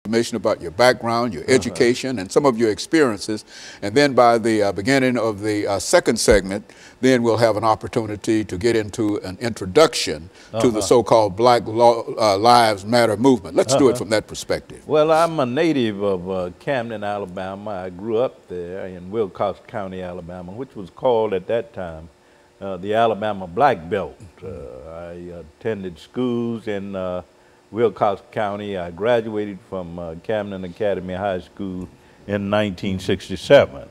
information about your background, your education, and some of your experiences. And then by the beginning of the second segment, then we'll have an opportunity to get into an introduction to the so-called Black Lives Matter movement. Let's do it from that perspective. Well, I'm a native of Camden, Alabama. I grew up there in Wilcox County, Alabama, which was called at that time the Alabama Black Belt. I attended schools in Wilcox County. I graduated from Camden Academy High School in 1967.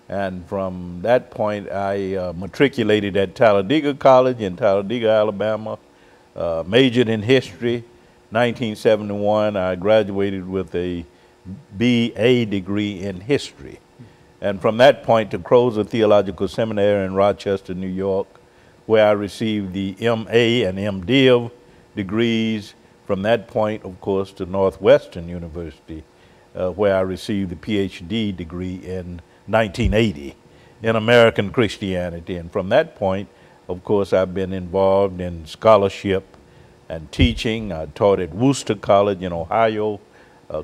And from that point, I matriculated at Talladega College in Talladega, Alabama, majored in history. 1971, I graduated with a BA degree in history. And from that point to Crozer Theological Seminary in Rochester, New York, where I received the MA and MDiv degrees. From that point, of course, to Northwestern University, where I received the PhD degree in 1980 in American Christianity. And from that point, of course, I've been involved in scholarship and teaching. I taught at Worcester College in Ohio,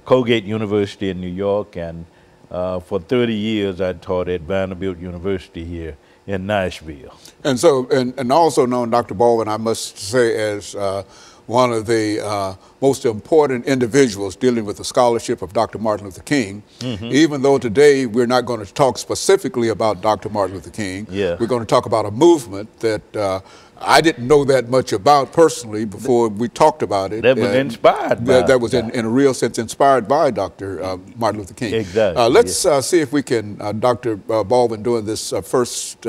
Colgate University in New York, and for 30 years I taught at Vanderbilt University here in Nashville. And so, and also known, Dr. Baldwin, I must say, as one of the most important individuals dealing with the scholarship of Dr. Martin Luther King. Even though today we're not going to talk specifically about Dr. Martin Luther King, we're going to talk about a movement that I didn't know that much about personally before we talked about it. That was inspired by. That was in a real sense inspired by Dr. Martin Luther King. Exactly. Let's see if we can, Dr. Baldwin, during this first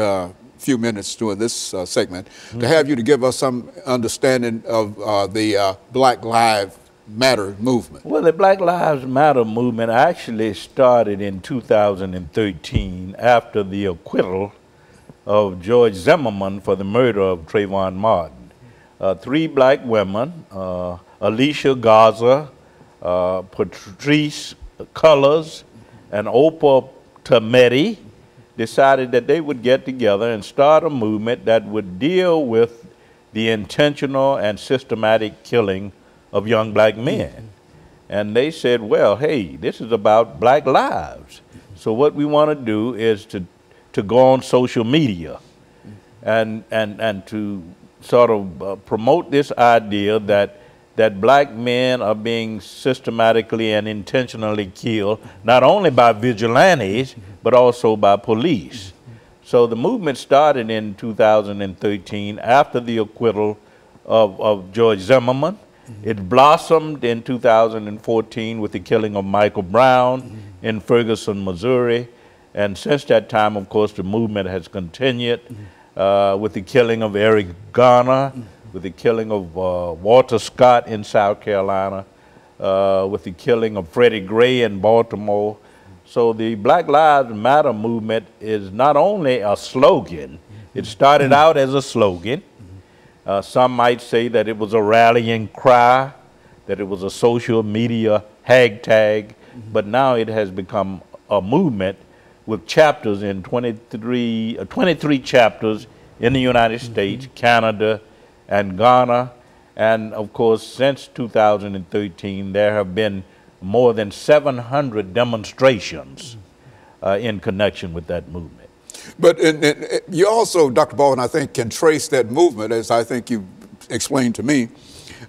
few minutes during this segment, to have you to give us some understanding of the Black Lives Matter movement. Well, the Black Lives Matter movement actually started in 2013 after the acquittal of George Zimmerman for the murder of Trayvon Martin. 3 black women, Alicia Garza, Patrice Cullors, and Oprah Tometi, decided that they would get together and start a movement that would deal with the intentional and systematic killing of young black men. And they said, well, hey, this is about black lives. So what we want to do is to go on social media and to sort of promote this idea that black men are being systematically and intentionally killed, not only by vigilantes, but also by police. So the movement started in 2013 after the acquittal of George Zimmerman. It blossomed in 2014 with the killing of Michael Brown in Ferguson, Missouri. And since that time, of course, the movement has continued with the killing of Eric Garner, with the killing of Walter Scott in South Carolina, with the killing of Freddie Gray in Baltimore. So the Black Lives Matter movement is not only a slogan, it started out as a slogan. Some might say that it was a rallying cry, that it was a social media hashtag, but now it has become a movement with chapters in 23 chapters in the United States, Canada, and Ghana. And of course, since 2013, there have been more than 700 demonstrations in connection with that movement. But you also, Dr. Baldwin, I think, can trace that movement, as I think you explained to me,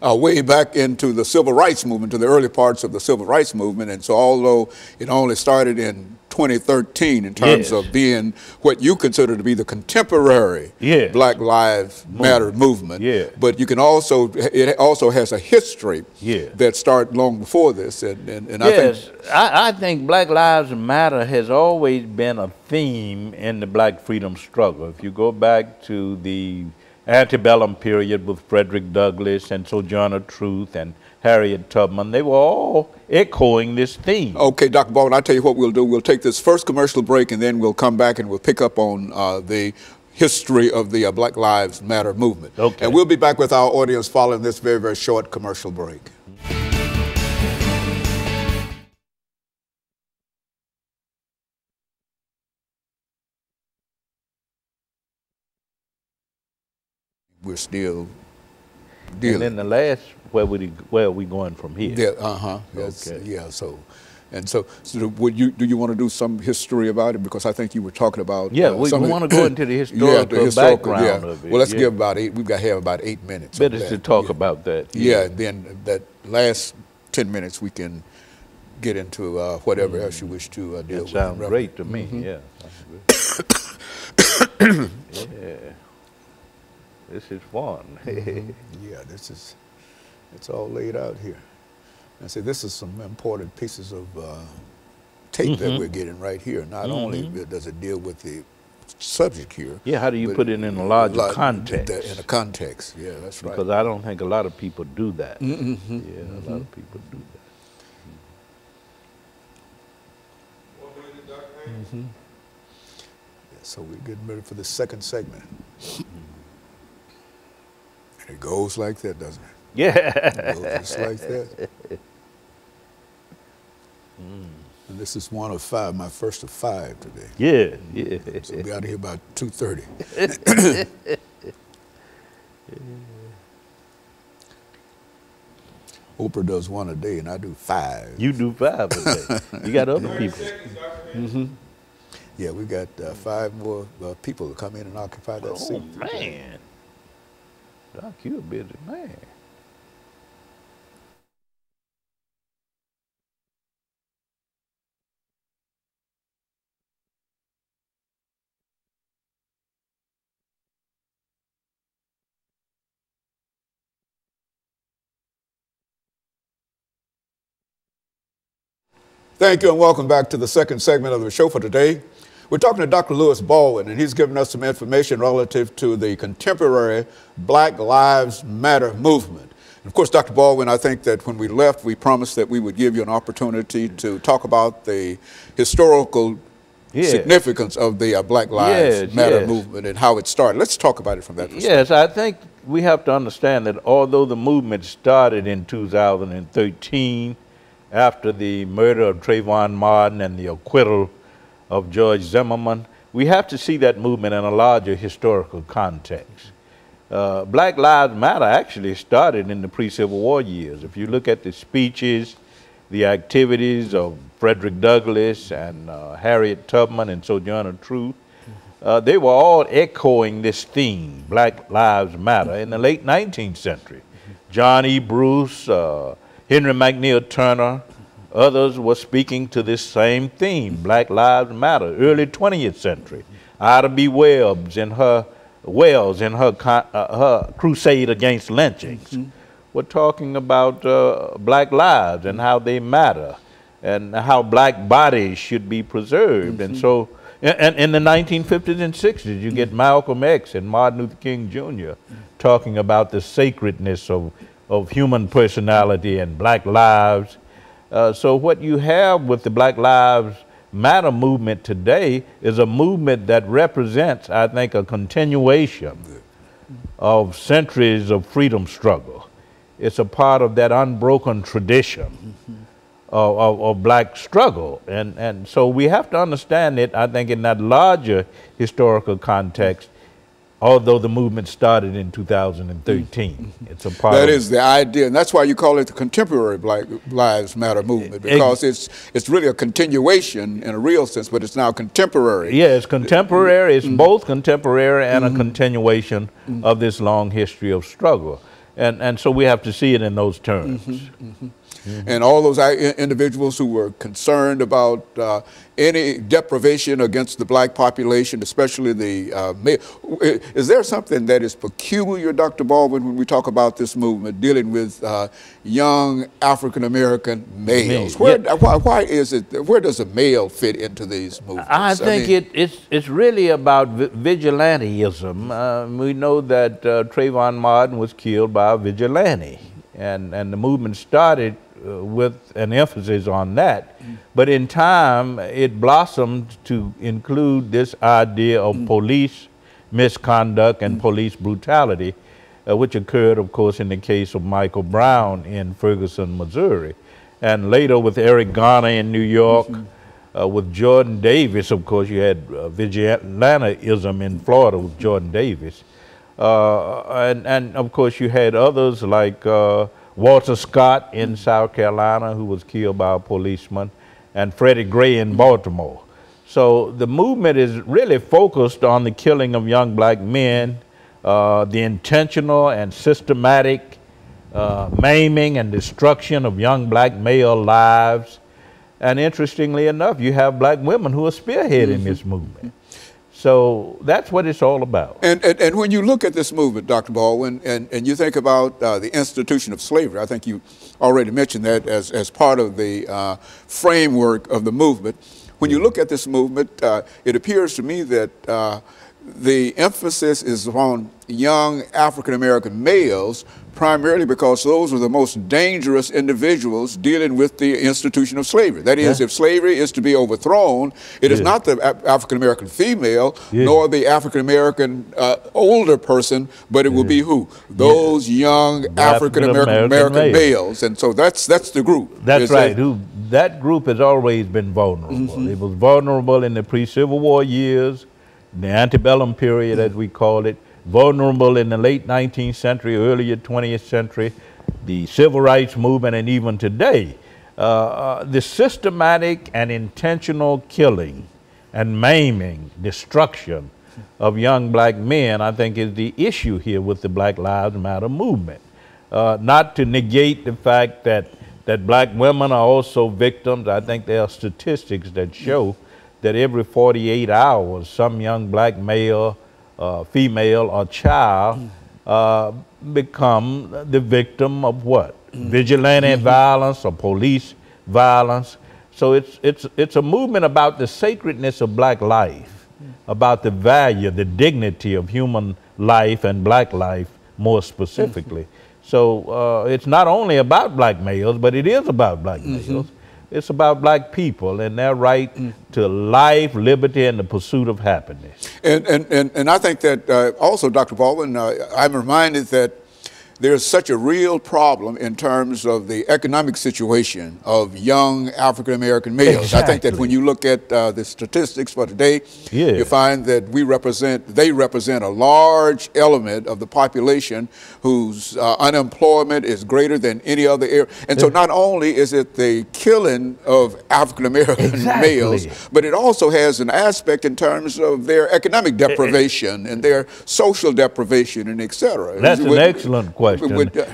way back into the civil rights movement, to the early parts of the civil rights movement. And so although it only started in 2013 in terms of being what you consider to be the contemporary Black Lives Matter movement, but you can also, it also has a history that started long before this. And I think Black Lives Matter has always been a theme in the black freedom struggle. If you go back to the antebellum period with Frederick Douglass and Sojourner Truth and Harriet Tubman, they were all echoing this theme. Okay, Dr. Baldwin, I'll tell you what we'll do. We'll take this first commercial break, and then we'll come back and we'll pick up on the history of the Black Lives Matter movement. Okay. And we'll be back with our audience following this very, very short commercial break. We're still dealing. And then the last, where are we going from here? Yeah, Okay. Yeah, so do you want to do some history about it? Because I think you were talking about. Yeah, we want to go into the historical background of it. Well, let's give about we've got to have about 8 minutes. Better to talk about that. Yeah, and then that last 10 minutes we can get into whatever else you wish to deal with. Sounds great to me, yeah. Yeah. This is fun. Yeah, it's all laid out here. I say this is some important pieces of tape that we're getting right here. Not only does it deal with the subject here. Yeah, how do you put it in a larger context? In a context, yeah, that's right. Because I don't think a lot of people do that. Yeah, a lot of people do that. Yeah, so we're getting ready for the second segment. And it goes like that, doesn't it? Yeah. It goes just like that. And this is one of 5, my first of 5 today. Yeah. So we'll be out of here about 2:30. Oprah does 1 a day, and I do 5. You do 5 a day. You got other people. Yeah, we got 5 more people to come in and occupy that seat. Oh, man. Doc, you a busy man. Thank you and welcome back to the second segment of the show for today. We're talking to Dr. LBaldwin, and he's given us some information relative to the contemporary Black Lives Matter movement. And of course, Dr. Baldwin, I think that when we left, we promised that we would give you an opportunity to talk about the historical significance of the Black Lives Matter movement and how it started. Let's talk about it from that perspective. Yes, I think we have to understand that although the movement started in 2013, after the murder of Trayvon Martin and the acquittal of George Zimmerman, we have to see that movement in a larger historical context. Black Lives Matter actually started in the pre-Civil War years. If you look at the speeches, the activities of Frederick Douglass and Harriet Tubman and Sojourner Truth, they were all echoing this theme, Black Lives Matter, in the late 19th century. John E. Bruce, Henry McNeil Turner, others were speaking to this same theme, Black Lives Matter, early 20th century. Ida B. Wells in her crusade against lynchings were talking about black lives and how they matter and how black bodies should be preserved. And so in the 1950s and 60s, you get Malcolm X and Martin Luther King Jr. talking about the sacredness of human personality and black lives. So what you have with the Black Lives Matter movement today is a movement that represents, I think, a continuation of centuries of freedom struggle. It's a part of that unbroken tradition of black struggle. And so we have to understand it, I think, in that larger historical context. Although the movement started in 2013, it's a part that is the idea, and that's why you call it the contemporary Black Lives Matter movement, because it's really a continuation in a real sense, but it's now contemporary. Yeah, it's contemporary. It's both contemporary and a continuation of this long history of struggle, and so we have to see it in those terms. And all those individuals who were concerned about any deprivation against the black population, especially the male. Is there something that is peculiar, Dr. Baldwin, when we talk about this movement dealing with young African-American males? Why is it, where does a male fit into these movements? I think it's really about vigilanteism. We know that Trayvon Martin was killed by a vigilante, and the movement started with an emphasis on that. But in time, it blossomed to include this idea of police misconduct and police brutality, which occurred, of course, in the case of Michael Brown in Ferguson, Missouri. And later with Eric Garner in New York, with Jordan Davis, of course, you had vigilanteism in Florida with Jordan Davis. And of course you had others like Walter Scott in South Carolina, who was killed by a policeman, and Freddie Gray in Baltimore. So the movement is really focused on the killing of young black men, the intentional and systematic maiming and destruction of young black male lives. And interestingly enough, you have black women who are spearheading this movement. So that's what it's all about. And when you look at this movement, Dr. Baldwin, and you think about the institution of slavery, I think you already mentioned that as part of the framework of the movement. When you look at this movement, it appears to me that the emphasis is on young African-American males, primarily because those are the most dangerous individuals dealing with the institution of slavery. That is, if slavery is to be overthrown, it is not the African-American female, nor the African-American older person, but it will be who? Those young African-American males. And so that's the group. That's right. That group has always been vulnerable. It was vulnerable in the pre-Civil War years, the antebellum period, as we call it, vulnerable in the late 19th century, earlier 20th century, the civil rights movement, and even today. The systematic and intentional killing and maiming, destruction of young black men, I think, is the issue here with the Black Lives Matter movement. Not to negate the fact that black women are also victims. I think there are statistics that show that every 48 hours, some young black male, female, or child become the victim of what? Vigilante violence or police violence. So it's a movement about the sacredness of black life, about the value, the dignity of human life and black life more specifically. So it's not only about black males, but it is about black males. It's about black people and their right to life, liberty, and the pursuit of happiness. And I think that also, Dr. Baldwin, I'm reminded that there's such a real problem in terms of the economic situation of young African-American males. Exactly. I think that when you look at the statistics for today, you find that they represent a large element of the population whose unemployment is greater than any other area. And so not only is it the killing of African-American males, but it also has an aspect in terms of their economic deprivation and their social deprivation and et cetera. That's an excellent question.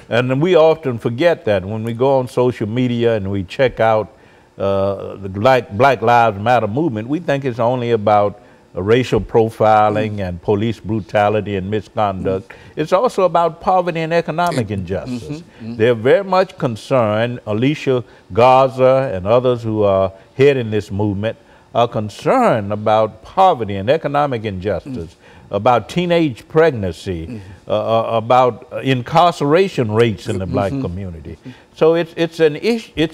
And we often forget that when we go on social media and we check out the Black Lives Matter movement, we think it's only about racial profiling and police brutality and misconduct. It's also about poverty and economic injustice. They're very much concerned, Alicia Garza and others who are heading this movement are concerned about poverty and economic injustice, about teenage pregnancy, about incarceration rates in the black community. So it's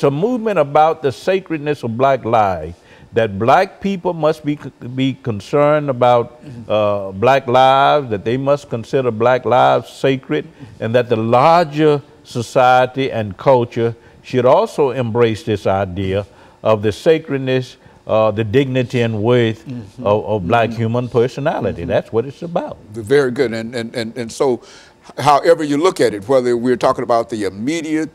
a movement about the sacredness of black life, that black people must be concerned about black lives, that they must consider black lives sacred, and that the larger society and culture should also embrace this idea of the sacredness, the dignity and worth of black human personality. That's what it's about. Very good. And so however you look at it, whether we're talking about the immediate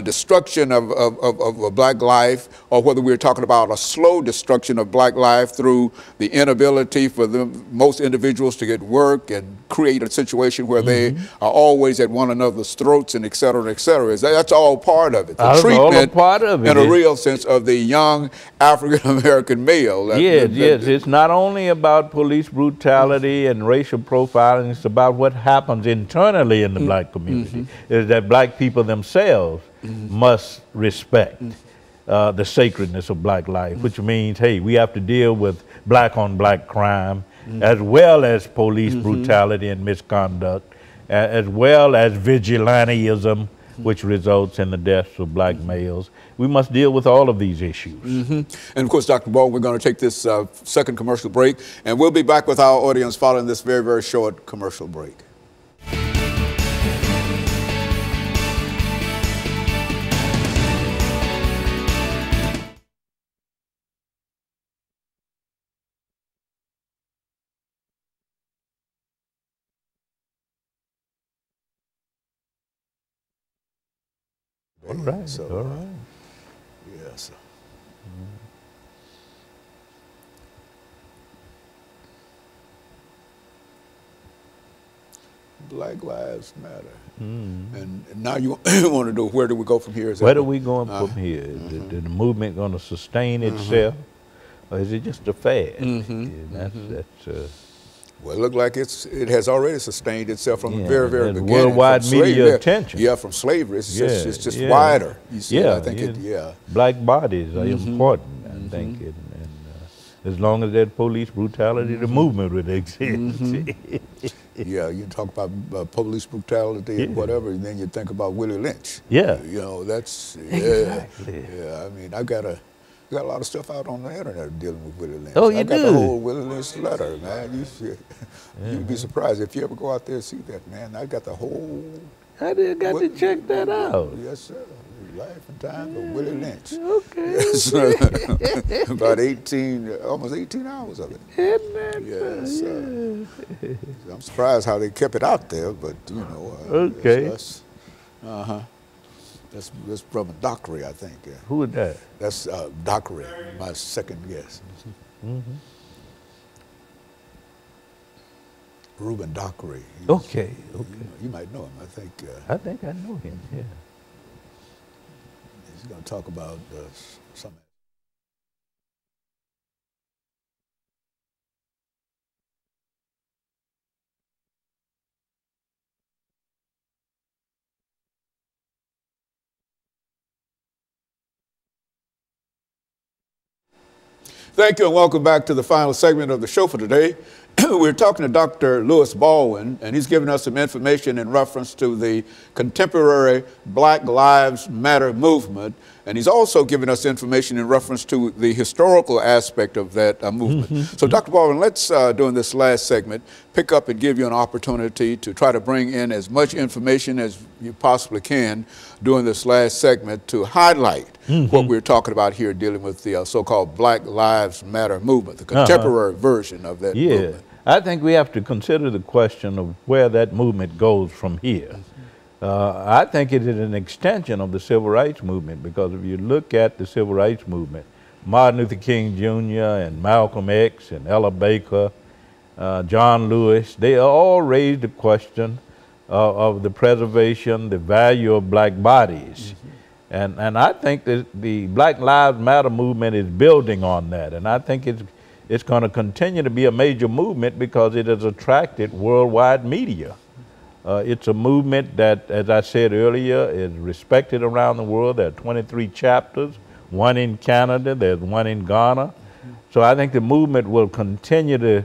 destruction of black life, or whether we're talking about a slow destruction of black life through the inability for most individuals to get work and create a situation where they are always at one another's throats and et cetera, et cetera. That's all part of it. The treatment, all part of it, in a real sense, of the young African-American male. Yes. It's not only about police brutality and racial profiling, it's about what happens internally in the black community, is that black people themselves must respect the sacredness of black life, which means, hey, we have to deal with black on black crime, as well as police brutality and misconduct, as well as vigilantism, which results in the deaths of black males. We must deal with all of these issues. And of course, Dr. Baldwin, we're going to take this second commercial break, and we'll be back with our audience following this very, very short commercial break. All right. So, All right. yeah. So. Black Lives Matter. And now you want to know, where do we go from here? Where do we go from here? Is the movement going to sustain itself, or is it just a fad? Well, it looks like it has already sustained itself from the very, very beginning. Worldwide media attention. Yeah, from slavery. It's just wider. You see, I think Black bodies are important, I think. And as long as there's police brutality, the movement would exist. Yeah, you talk about police brutality and whatever, and then you think about Willie Lynch. Yeah. You know, that's, exactly. Yeah, I mean, I got a lot of stuff out on the internet dealing with Willie Lynch. Oh, you I got do? the whole Willie Lynch letter, man. You'd be surprised if you ever go out there and see that, man. I got the whole... I got to check that out. Yes, sir. Life and Times of Willie Lynch. Okay. Yes, about almost 18 hours of it. Isn't that Yes. I'm surprised how they kept it out there, but you know. Okay. That's Brother Dockery, I think. Who is that? That's Dockery, my second guess. Reuben Dockery. Okay. You might know him, I think. I think I know him, yeah. He's going to talk about some. Thank you and welcome back to the final segment of the show for today. We're talking to Dr. LBaldwin, and he's giving us some information in reference to the contemporary Black Lives Matter movement, and he's also giving us information in reference to the historical aspect of that movement. So, Dr. Baldwin, let's, during this last segment, pick up and give you an opportunity to try to bring in as much information as you possibly can during this last segment to highlight what we're talking about here, dealing with the so-called Black Lives Matter movement, the contemporary version of that movement. I think we have to consider the question of where that movement goes from here. I think it is an extension of the civil rights movement, because if you look at the civil rights movement, Martin Luther King Jr. and Malcolm X and Ella Baker, John Lewis, they all raised the question of the preservation, the value of black bodies. And I think that the Black Lives Matter movement is building on that, and I think it's going to continue to be a major movement because it has attracted worldwide media. It's a movement that, as I said earlier, is respected around the world. There are 23 chapters, one in Canada, there's one in Ghana. So I think the movement will continue to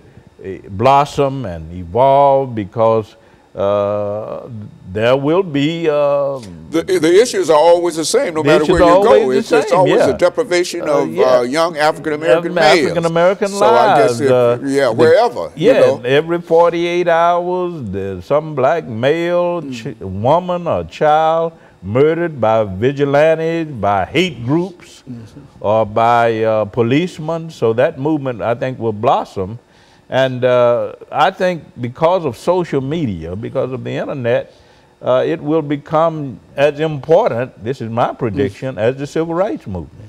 blossom and evolve, because there will be... the issues are always the same, no matter where you go. It's always a deprivation of young African-American males. African-American lives. So I guess, wherever. Yeah, you know. Every 48 hours, there's some black male, woman or child murdered by vigilantes, by hate groups, or by policemen. So that movement, I think, will blossom. And I think because of social media, because of the internet, it will become as important, this is my prediction, as the civil rights movement.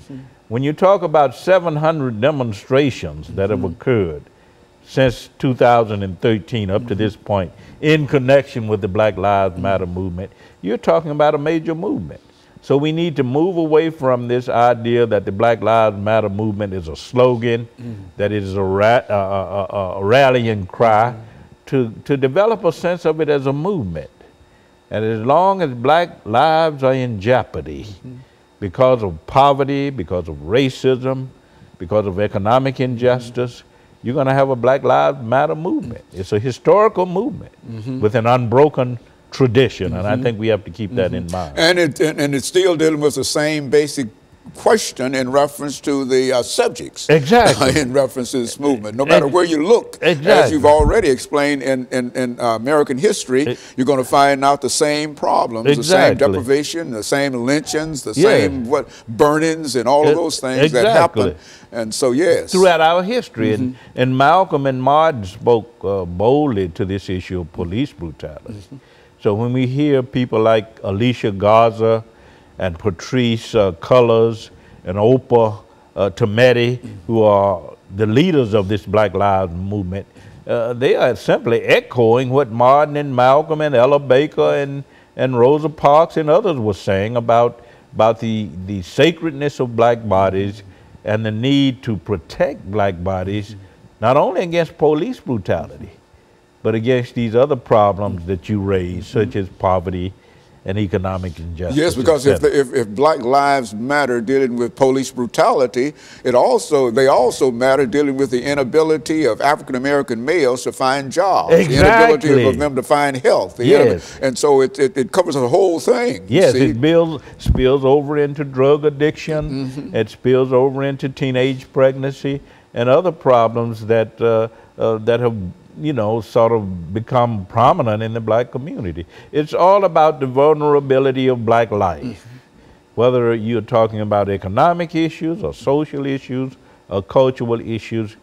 When you talk about 700 demonstrations that have occurred since 2013 up to this point in connection with the Black Lives Matter movement, you're talking about a major movement. So we need to move away from this idea that the Black Lives Matter movement is a slogan, that it is a rallying cry, to develop a sense of it as a movement. And as long as black lives are in jeopardy because of poverty, because of racism, because of economic injustice, you're going to have a Black Lives Matter movement. It's a historical movement with an unbroken tradition, and I think we have to keep that in mind. And it's still dealing with the same basic question in reference to the subjects. Exactly. In reference to this movement. No matter where you look, exactly, as you've already explained in American history, you're going to find out the same problems, the same deprivation, the same lynchings, the same burnings, and all of those things that happen. And so, yes. Throughout our history. And Malcolm and Martin spoke boldly to this issue of police brutality. So when we hear people like Alicia Garza and Patrice Cullors and Oprah Tometi, who are the leaders of this Black Lives Movement, they are simply echoing what Martin and Malcolm and Ella Baker and Rosa Parks and others were saying about the sacredness of black bodies and the need to protect black bodies, not only against police brutality, but against these other problems that you raised, such as poverty and economic injustice. Yes, because if Black Lives Matter dealing with police brutality, they also matter dealing with the inability of African American males to find jobs, exactly. the inability of them to find health. Yes. And so it covers the whole thing. Yes, it spills over into drug addiction, it spills over into teenage pregnancy and other problems that have sort of become prominent in the black community. It's all about the vulnerability of black life, whether you're talking about economic issues or social issues or cultural issues.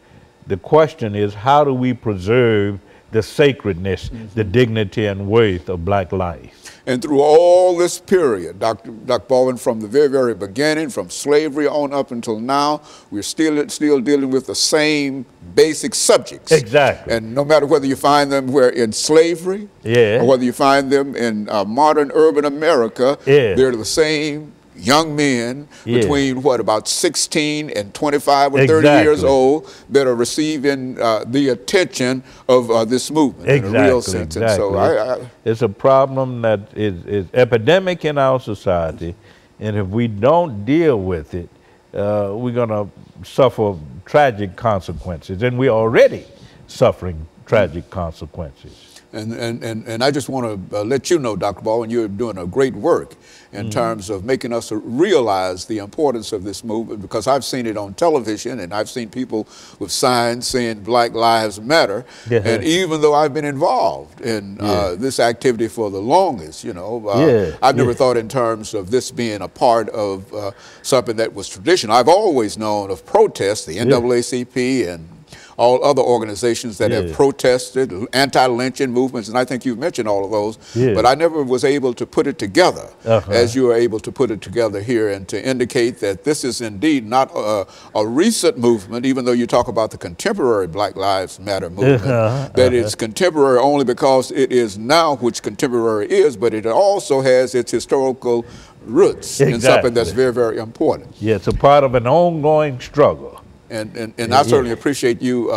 The question is, how do we preserve the sacredness, the dignity and worth of black life? And through all this period, Dr. Baldwin, from the very, very beginning, from slavery on up until now, we're still dealing with the same basic subjects. Exactly. And no matter whether you find them in slavery, or whether you find them in modern urban America, they're the same young men between about 16 and 25 or 30 years old that are receiving the attention of this movement in a real sense. And so it's a problem that is epidemic in our society, and if we don't deal with it, we're going to suffer tragic consequences, and we're already suffering tragic consequences. And I just want to let you know, Dr. Baldwin, you're doing a great work in terms of making us realize the importance of this movement, because I've seen it on television and I've seen people with signs saying Black Lives Matter. And even though I've been involved in this activity for the longest, I've never thought in terms of this being a part of something that was traditional. I've always known of protests, the NAACP and all other organizations that have protested, anti-lynching movements, and I think you've mentioned all of those, but I never was able to put it together as you were able to put it together here, and to indicate that this is indeed not a recent movement, even though you talk about the contemporary Black Lives Matter movement, that it's contemporary only because it is now which contemporary is, but it also has its historical roots in something that's very, very important. Yeah, it's a part of an ongoing struggle. And I certainly appreciate you,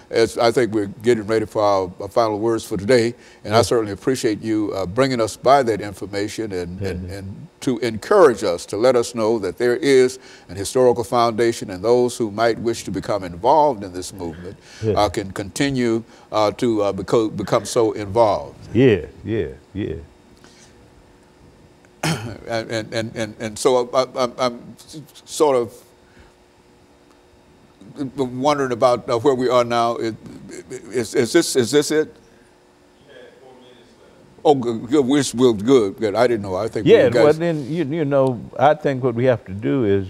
as I think we're getting ready for our final words for today, and I certainly appreciate you bringing us by that information and to encourage us, to let us know that there is an historical foundation, and those who might wish to become involved in this movement can continue to become so involved. And so I'm sort of wondering about where we are now. Is this it? Oh, good. We're good. I didn't know. I think. Well, then I think what we have to do is,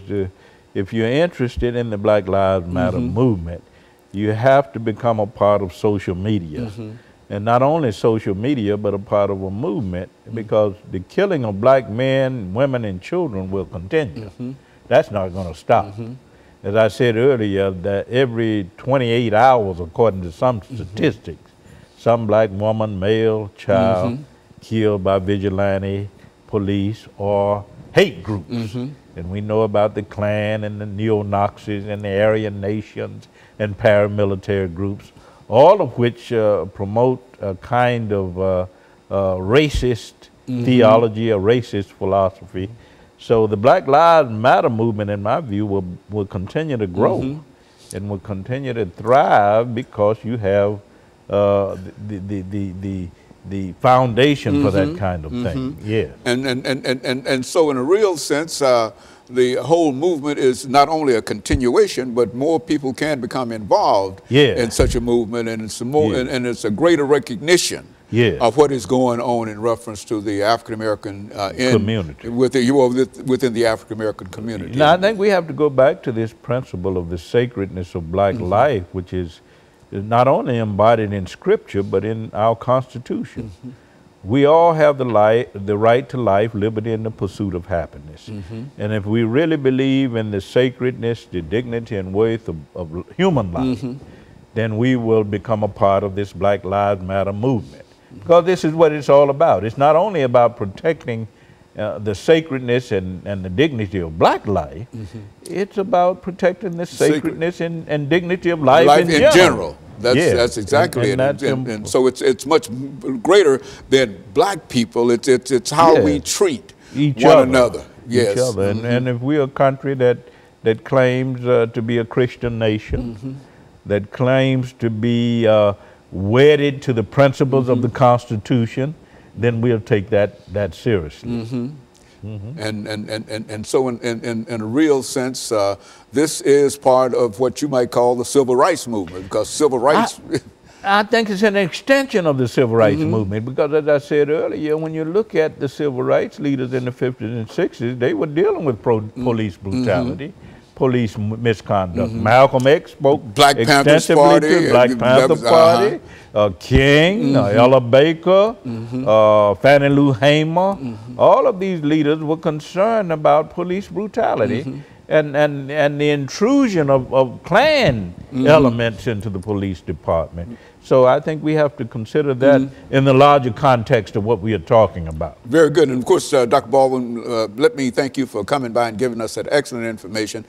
if you're interested in the Black Lives Matter movement, you have to become a part of social media, and not only social media, but a part of a movement, because the killing of black men, women, and children will continue. That's not going to stop. As I said earlier, that every 28 hours, according to some statistics, some black woman, male, child killed by vigilante, police, or hate groups. And we know about the Klan and the neo-Nazis and the Aryan nations and paramilitary groups, all of which promote a kind of racist theology, a racist philosophy. So the Black Lives Matter movement, in my view, will continue to grow and will continue to thrive, because you have the foundation for that kind of thing. And so in a real sense, the whole movement is not only a continuation, but more people can become involved in such a movement, and it's and it's a greater recognition of what is going on in reference to the African American community within the African American community. Now, I think we have to go back to this principle of the sacredness of black life, which is not only embodied in Scripture but in our Constitution. we all have the right to life, liberty, and the pursuit of happiness. And if we really believe in the sacredness, the dignity, and worth of human life, then we will become a part of this Black Lives Matter movement. Because this is what it's all about. It's not only about protecting the sacredness and the dignity of black life, it's about protecting the sacredness and dignity of life in general. That's exactly it. And so it's much greater than black people. It's how we treat one another. Each other. And if we're a country that claims to be a Christian nation, that claims to be wedded to the principles of the Constitution, then we'll take that seriously. And so in a real sense, this is part of what you might call the civil rights movement, because civil rights... I think it's an extension of the civil rights movement, because as I said earlier, when you look at the civil rights leaders in the 50s and 60s, they were dealing with police brutality, police misconduct. Malcolm X spoke Black Panthers Party, to Black Panther Party, King, Ella Baker, Fannie Lou Hamer. All of these leaders were concerned about police brutality and the intrusion of Klan elements into the police department. So I think we have to consider that in the larger context of what we are talking about. Very good. And of course, Dr. Baldwin, let me thank you for coming by and giving us that excellent information.